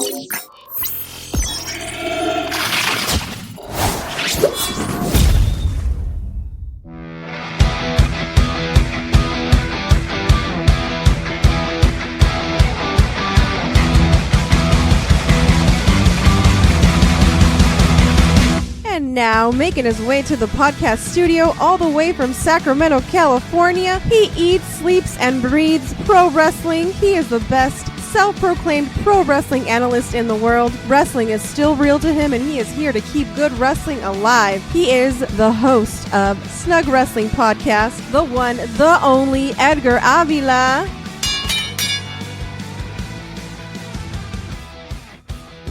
And now, making his way to the podcast studio all the way from Sacramento, California, he eats, sleeps, and breathes pro wrestling. He is the best self-proclaimed pro wrestling analyst in the world. Wrestling is still real to him, and he is here to keep good wrestling alive. He is the host of Snug Wrestling Podcast, the one, the only Edgar Avila.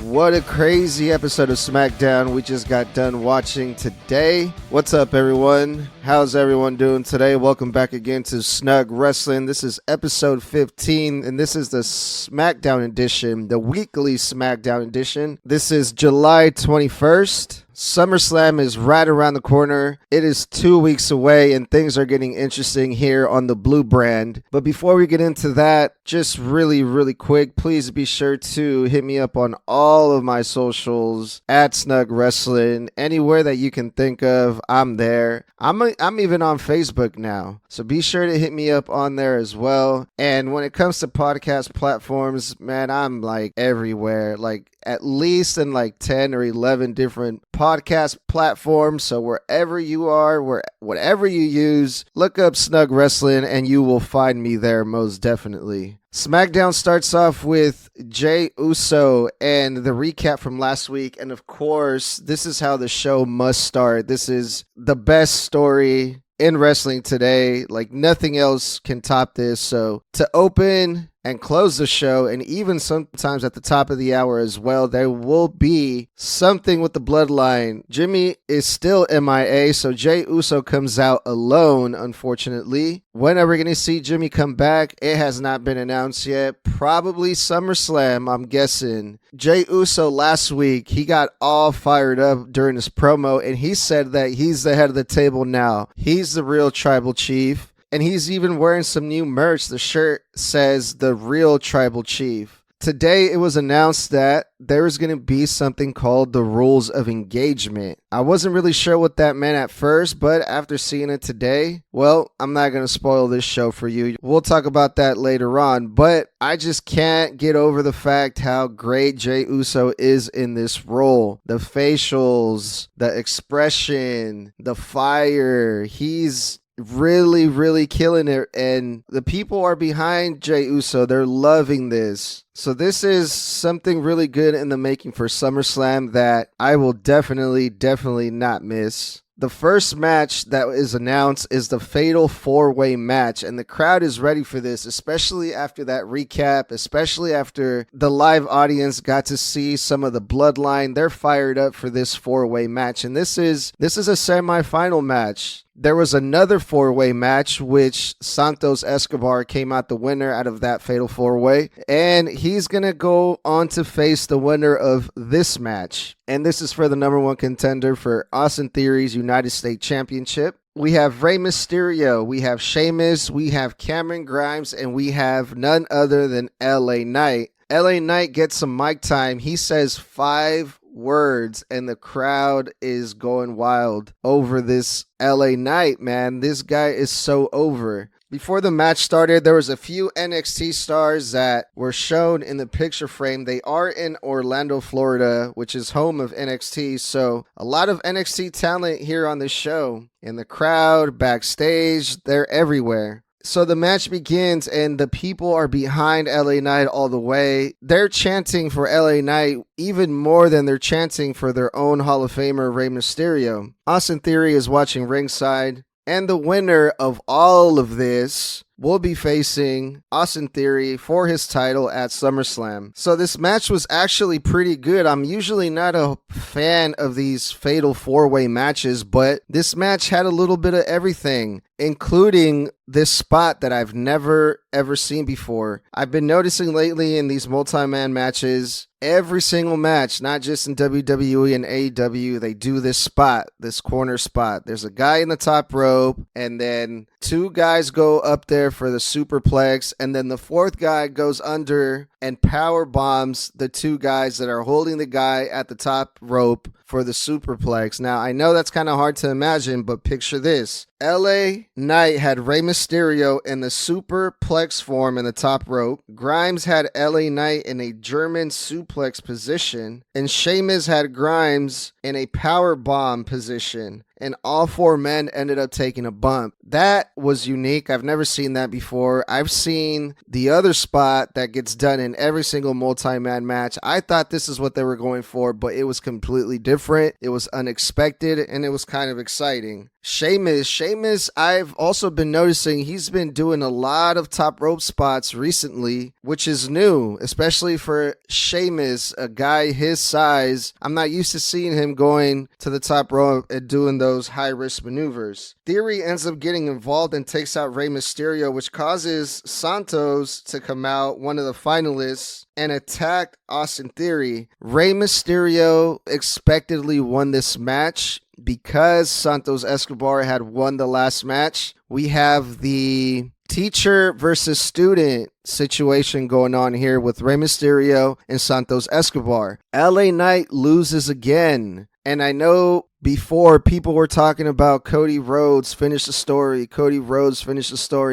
What a crazy episode of Smackdown we just got done watching today. What's up, everyone? How's everyone doing today? Welcome back again to Snug Wrestling. This is episode 15, and this is the Smackdown edition, the weekly Smackdown edition. This is July 21st. SummerSlam is right around the corner. It is 2 weeks away, and things are getting interesting here on the Blue brand. But before we get into that, just really quick, please be sure to hit me up on all of my socials at Snug Wrestling. Anywhere that you can think of, I'm there. I'm even on Facebook now, so be sure to hit me up on there as well. And when it comes to podcast platforms, man, I'm like everywhere, like at least in like 10 or 11 different podcast platforms. So wherever you are, whatever you use, look up Snug Wrestling and you will find me there most definitely. SmackDown starts off with Jey Uso and the recap from last week. And of course, this is how the show must start. This is the best story in wrestling today. Like nothing else can top this. So to open and close the show, and even sometimes at the top of the hour as well, there will be something with the bloodline. Jimmy is still MIA, so Jey Uso comes out alone, unfortunately. When are we going to see Jimmy come back? It has not been announced yet. Probably SummerSlam, I'm guessing. Jey Uso last week, he got all fired up during his promo, and he said that he's the head of the table now. He's the real tribal chief. And he's even wearing some new merch. The shirt says the real tribal chief. Today it was announced that there is going to be something called the rules of engagement. I wasn't really sure what that meant at first, but after seeing it today, well, I'm not going to spoil this show for you. We'll talk about that later on, but I just can't get over the fact how great Jey Uso is in this role. The facials, the expression, the fire, he's really killing it, and the people are behind Jey Uso. They're loving this. So this is something really good in the making for SummerSlam that I will definitely not miss. The first match that is announced is the Fatal 4-Way match, and the crowd is ready for this, especially after that recap, especially after the live audience got to see some of the bloodline. They're fired up for this 4-Way match, and this is a semifinal match. There was another 4-Way match, which Santos Escobar came out the winner out of that Fatal 4-Way, and he's going to go on to face the winner of this match. And this is for the number one contender for Austin Theory's United States Championship. We have Rey Mysterio, we have Sheamus, we have Cameron Grimes, and we have none other than LA Knight. LA Knight gets some mic time. He says 5 words, and the crowd is going wild over this LA Knight, man. This guy is so over. Before the match started, there was a few NXT stars that were shown in the picture frame. They are in Orlando, Florida, which is home of NXT. So a lot of NXT talent here on this show. In the crowd, backstage, they're everywhere. So the match begins, and the people are behind LA Knight all the way. They're chanting for LA Knight even more than they're chanting for their own Hall of Famer, Rey Mysterio. Austin Theory is watching ringside, and the winner of all of this will be facing Austin Theory for his title at SummerSlam. So this match was actually pretty good. I'm usually not a fan of these fatal 4-way matches, but this match had a little bit of everything, including this spot that I've never ever seen before. I've been noticing lately in these multi-man matches, every single match, not just in WWE and AEW, they do this spot, this corner spot. There's a guy in the top rope, and then 2 guys go up there for the superplex, and then the 4th guy goes under and power bombs the 2 guys that are holding the guy at the top rope for the superplex. Now, I know that's kind of hard to imagine, but picture this. LA Knight had Rey Mysterio in the superplex form in the top rope. Grimes had LA Knight in a German suplex position. And Sheamus had Grimes in a power bomb position. And all 4 men ended up taking a bump. That was unique. I've never seen that before. I've seen the other spot that gets done in every single multi-man match. I thought this is what they were going for, but it was completely different. It was unexpected, and it was kind of exciting. Sheamus, I've also been noticing he's been doing a lot of top rope spots recently, which is new, especially for Sheamus, a guy his size. I'm not used to seeing him going to the top rope and doing those high-risk maneuvers. Theory ends up getting involved and takes out Rey Mysterio, which causes Santos to come out, one of the finalists, and attack Austin Theory. Rey Mysterio expectedly won this match because Santos Escobar had won the last match. We have the teacher versus student situation going on here with Rey Mysterio and Santos Escobar. LA Knight loses again. And I know before people were talking about Cody Rhodes finish the story,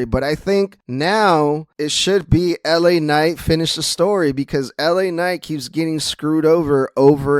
but I think now it should be LA Knight finish the story because LA Knight keeps getting screwed over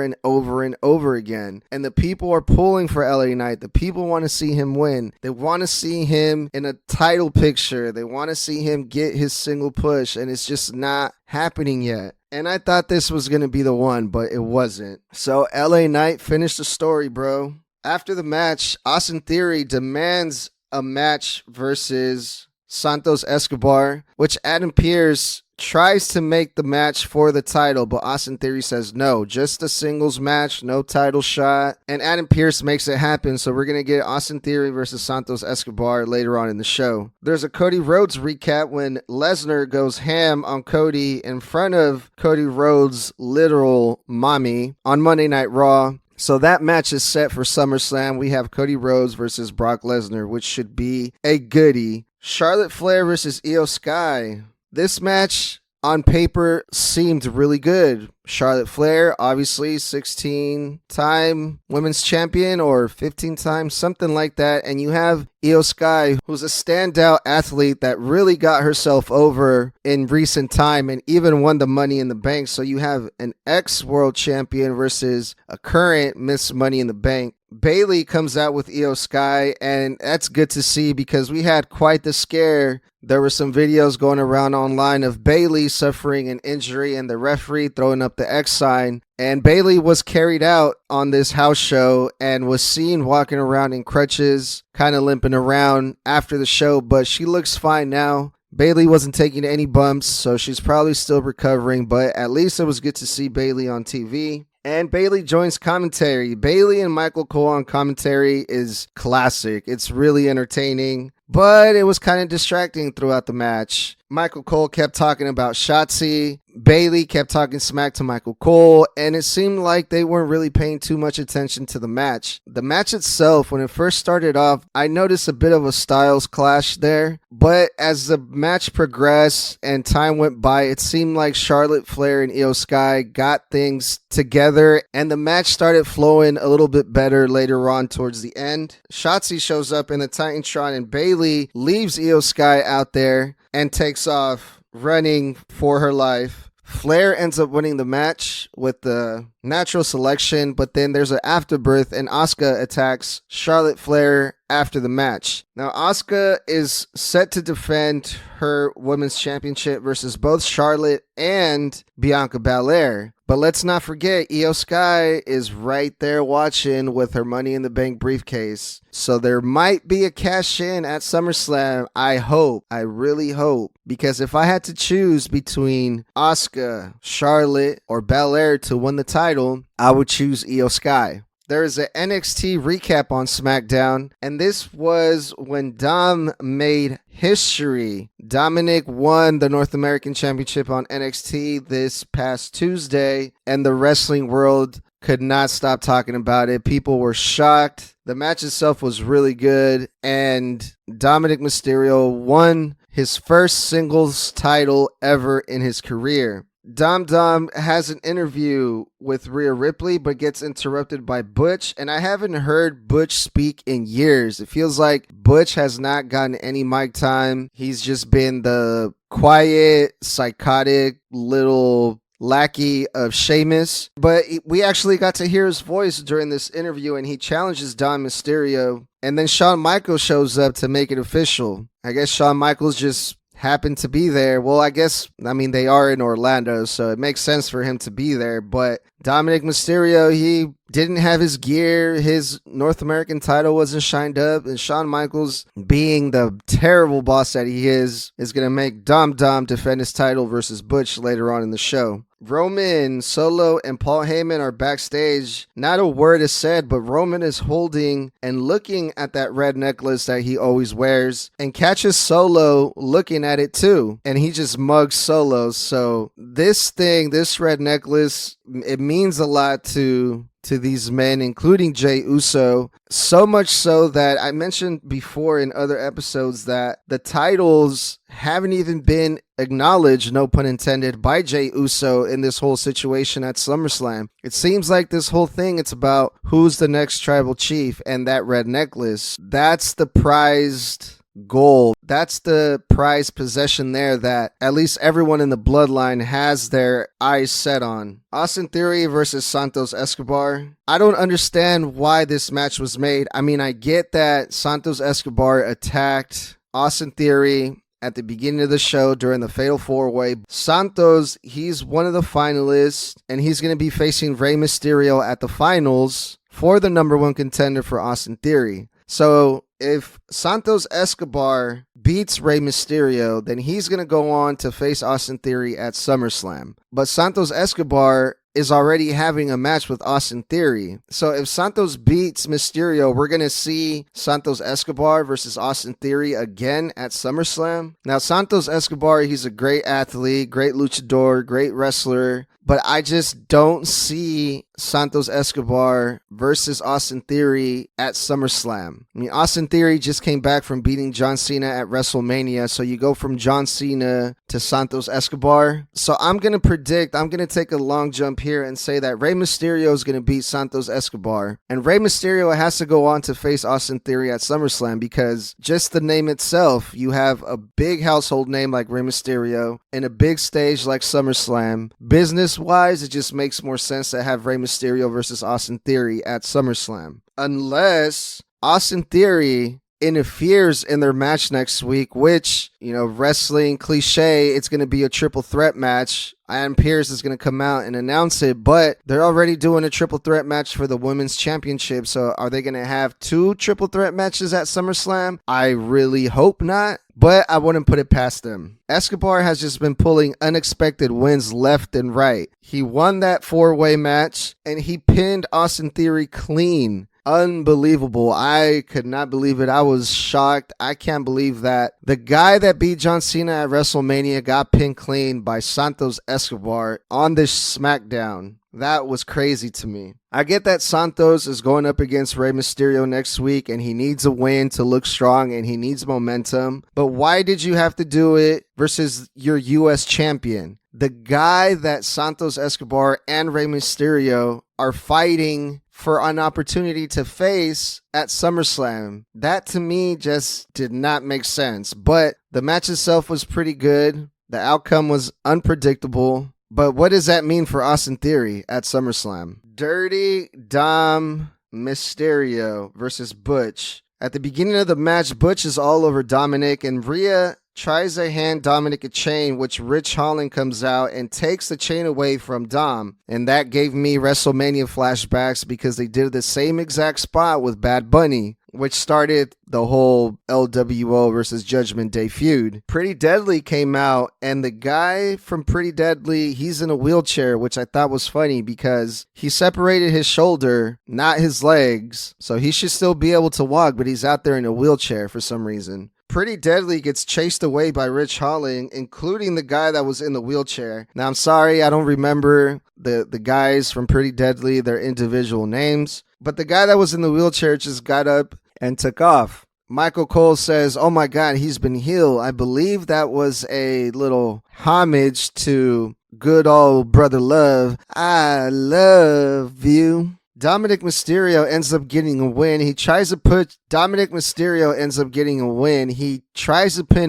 and over again. And the people are pulling for LA Knight. The people want to see him win. They want to see him in a title picture. They want to see him get his single push, and it's just not happening yet. And I thought this was going to be the one, but it wasn't. So LA Knight finished the story, bro. After the match, Austin Theory demands a match versus Santos Escobar, which Adam Pearce tries to make the match for the title, but Austin Theory says no, just a singles match, no title shot, and Adam Pearce makes it happen, so we're going to get Austin Theory versus Santos Escobar later on in the show. There's a Cody Rhodes recap when Lesnar goes ham on Cody in front of Cody Rhodes' literal mommy on Monday Night Raw. So that match is set for SummerSlam. We have Cody Rhodes versus Brock Lesnar, which should be a goodie. Charlotte Flair versus Io Sky. This match on paper seemed really good. Charlotte Flair, obviously 16-time women's champion or 15-time, something like that. And you have Io Sky, who's a standout athlete that really got herself over in recent time and even won the Money in the Bank. So you have an ex-world champion versus a current Miss Money in the Bank. Bayley comes out with Io Sky, and that's good to see because we had quite the scare. There were some videos going around online of Bayley suffering an injury and the referee throwing up the X sign. And Bayley was carried out on this house show and was seen walking around in crutches, kind of limping around after the show, but she looks fine now. Bayley wasn't taking any bumps, so she's probably still recovering, but at least it was good to see Bayley on TV. And Bayley joins commentary. Bayley and Michael Cole on commentary is classic. It's really entertaining, but it was kind of distracting throughout the match. Michael Cole kept talking about Shotzi. Bayley kept talking smack to Michael Cole, and it seemed like they weren't really paying too much attention to the match. The match itself, when it first started off, I noticed a bit of a styles clash there, but as the match progressed and time went by, it seemed like Charlotte Flair and Io Sky got things together, and the match started flowing a little bit better later on towards the end. Shotzi shows up in the Titantron, and Bayley leaves Io Sky out there and takes off running for her life. Flair ends up winning the match with the natural selection, but then there's an afterbirth and Asuka attacks Charlotte Flair after the match. Now, Asuka is set to defend her women's championship versus both Charlotte and Bianca Belair. But let's not forget, Io Sky is right there watching with her Money in the Bank briefcase. So there might be a cash in at SummerSlam. I hope. I really hope. Because if I had to choose between Asuka, Charlotte, or Belair to win the title, I would choose Io Sky. There is an NXT recap on SmackDown, and this was when Dom made history. Dominic won the North American Championship on NXT this past Tuesday, and the wrestling world could not stop talking about it. People were shocked. The match itself was really good, and Dominic Mysterio won his first singles title ever in his career. Dom has an interview with Rhea Ripley, but gets interrupted by Butch, and I haven't heard Butch speak in years. It feels like Butch has not gotten any mic time. He's just been the quiet, psychotic little lackey of Sheamus, but we actually got to hear his voice during this interview, and he challenges Dom Mysterio, and then Shawn Michaels shows up to make it official. I guess Shawn Michaels just happened to be there. Well, they are in Orlando, so it makes sense for him to be there, but Dominic Mysterio, he didn't have his gear. His North American title wasn't shined up, and Shawn Michaels, being the terrible boss that he is going to make Dom defend his title versus Butch later on in the show. Roman, Solo, and Paul Heyman are backstage. Not a word is said, but Roman is holding and looking at that red necklace that he always wears and catches Solo looking at it too. And he just mugs Solo. So this red necklace, it means a lot to these men, including Jey Uso. So much so that I mentioned before in other episodes that the titles haven't even been acknowledged, no pun intended, by Jey Uso in this whole situation at SummerSlam. It seems like this whole thing, it's about who's the next tribal chief, and that red necklace, that's the prized goal. That's the prized possession there that at least everyone in the bloodline has their eyes set on. Austin Theory versus Santos Escobar. I don't understand why this match was made. I mean, I get that Santos Escobar attacked Austin Theory at the beginning of the show during the Fatal 4-Way. Santos, he's one of the finalists, and he's going to be facing Rey Mysterio at the finals for the number one contender for Austin Theory. So if Santos Escobar beats Rey Mysterio, then he's going to go on to face Austin Theory at SummerSlam. But Santos Escobar is already having a match with Austin Theory. So if Santos beats Mysterio, we're going to see Santos Escobar versus Austin Theory again at SummerSlam. Now, Santos Escobar, he's a great athlete, great luchador, great wrestler, but I just don't see Santos Escobar versus Austin Theory at SummerSlam. I mean, Austin Theory just came back from beating John Cena at WrestleMania, so you go from John Cena to Santos Escobar. So I'm going to take a long jump here and say that Rey Mysterio is going to beat Santos Escobar, and Rey Mysterio has to go on to face Austin Theory at SummerSlam because just the name itself, you have a big household name like Rey Mysterio and a big stage like SummerSlam. Business-wise, it just makes more sense to have Rey Mysterio versus Austin Theory at SummerSlam. Unless Austin Theory interferes in their match next week, which, wrestling cliche, it's going to be a triple threat match. Adam Pearce is going to come out and announce it, but they're already doing a triple threat match for the women's championship. So are they going to have 2 triple threat matches at SummerSlam? I really hope not, but I wouldn't put it past them. Escobar has just been pulling unexpected wins left and right. He won that 4-way match, and he pinned Austin Theory clean. Unbelievable. I could not believe it. I was shocked. I can't believe that the guy that beat John Cena at WrestleMania got pinned clean by Santos Escobar on this SmackDown. That was crazy to me. I get that Santos is going up against Rey Mysterio next week, and he needs a win to look strong, and he needs momentum. But why did you have to do it versus your U.S. champion? The guy that Santos Escobar and Rey Mysterio are fighting for an opportunity to face at SummerSlam. That to me just did not make sense. But the match itself was pretty good. The outcome was unpredictable. But what does that mean for Austin Theory at SummerSlam? Dirty Dom Mysterio versus Butch At the beginning of the match, Butch is all over Dominic, and Rhea tries to hand Dominic a chain, which Rich Holland comes out and takes the chain away from Dom. And that gave me WrestleMania flashbacks because they did the same exact spot with Bad Bunny, which started the whole LWO versus Judgment Day feud. Pretty Deadly came out, and the guy from Pretty Deadly, he's in a wheelchair, which I thought was funny because he separated his shoulder, not his legs, so he should still be able to walk, but he's out there in a wheelchair for some reason. Pretty Deadly gets chased away by Rich Holland, including the guy that was in the wheelchair. Now, I'm sorry, I don't remember the guys from Pretty Deadly, their individual names, but the guy that was in the wheelchair just got up and took off. Michael Cole says, "Oh my God, he's been healed." I believe that was a little homage to good old Brother Love. I love you. Dominic Mysterio ends up getting a win. He tries to pin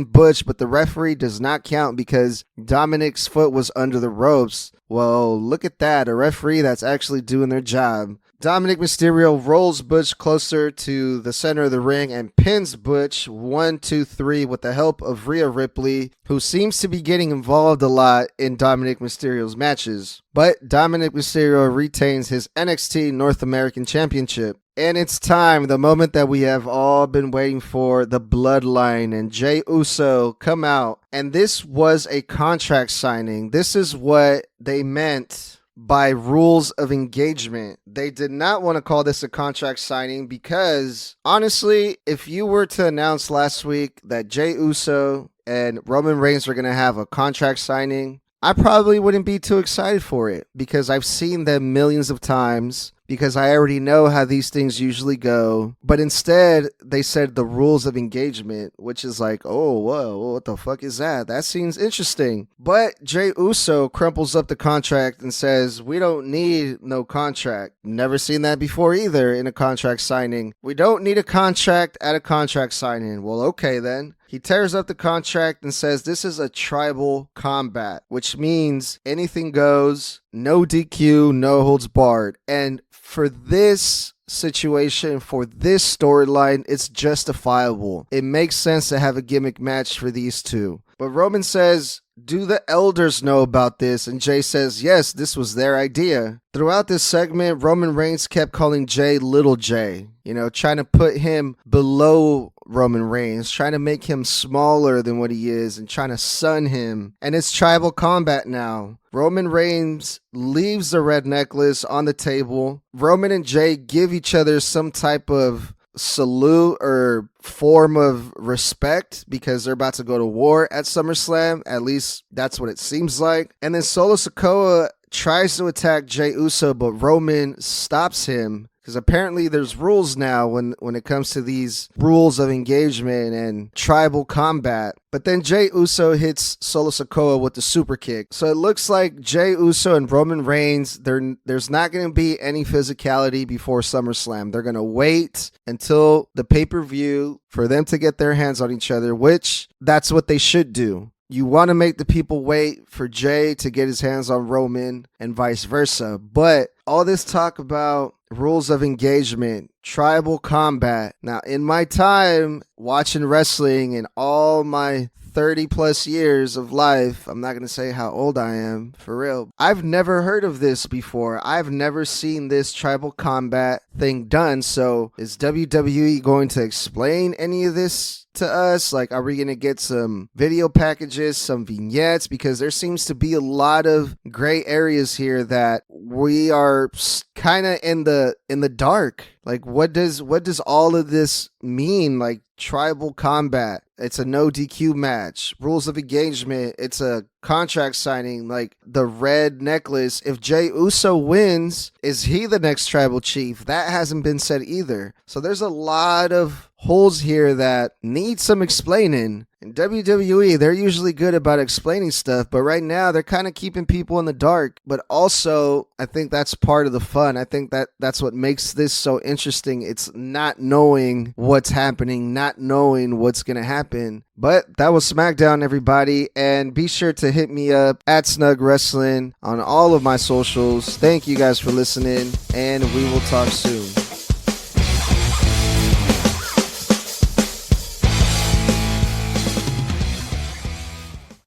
Butch, but the referee does not count because Dominic's foot was under the ropes. Well, look at that. A referee that's actually doing their job. Dominic Mysterio rolls Butch closer to the center of the ring and pins Butch 1, 2, 3 with the help of Rhea Ripley, who seems to be getting involved a lot in Dominic Mysterio's matches. But Dominic Mysterio retains his NXT North American Championship. And it's time, the moment that we have all been waiting for, the Bloodline and Jey Uso come out. And this was a contract signing. This is what they meant by rules of engagement. They did not want to call this a contract signing because, honestly, if you were to announce last week that Jey Uso and Roman Reigns are going to have a contract signing, I probably wouldn't be too excited for it because I've seen them millions of times, because I already know how these things usually go. But instead, they said the rules of engagement, which is like, oh, whoa, what the fuck is that? That seems interesting. But Jey Uso crumples up the contract and says, we don't need no contract. Never seen that before either in a contract signing. We don't need a contract at a contract signing. Well, okay then. He tears up the contract and says this is a tribal combat, which means anything goes, no DQ, no holds barred. And for this situation, for this storyline, it's justifiable. It makes sense to have a gimmick match for these two. But Roman says, do the elders know about this? And Jey says, yes, this was their idea. Throughout this segment, Roman Reigns kept calling Jey Little Jey, trying to put him below Roman Reigns, trying to make him smaller than what he is and trying to sun him. And it's tribal combat now. Roman Reigns leaves the red necklace on the table. Roman and Jey give each other some type of salute or form of respect because they're about to go to war at SummerSlam. At least that's what it seems like. And then Solo Sikoa tries to attack Jey Uso, but Roman stops him. Because apparently there's rules now when it comes to these rules of engagement and tribal combat. But then Jey Uso hits Solo Sikoa with the super kick. So it looks like Jey Uso and Roman Reigns, there's not going to be any physicality before SummerSlam. They're going to wait until the pay-per-view for them to get their hands on each other, which that's what they should do. You want to make the people wait for Jey to get his hands on Roman and vice versa. But all this talk about rules of engagement, tribal combat. Now, in my time watching wrestling and all my 30 plus years of life, I'm not going to say how old I am, for real. I've never heard of this before. I've never seen this tribal combat thing done. So is WWE going to explain any of this to us? Like, are we going to get some video packages, some vignettes? Because there seems to be a lot of gray areas here that we are kind of in the dark. Like, what does all of this mean? Like, tribal combat, it's a no DQ match. Rules of engagement, it's a contract signing. Like, the red necklace, if Jey Uso wins, is he the next tribal chief? That hasn't been said either. So there's a lot of holes here that need some explaining. In WWE, they're usually good about explaining stuff, but right now they're kind of keeping people in the dark. But also, I think that's part of the fun. I think that's what makes this so interesting. It's not knowing what's happening, not knowing what's going to happen. But that was Smackdown, everybody. And be sure to hit me up at Snug Wrestling on all of my socials. Thank you guys for listening, and we will talk soon.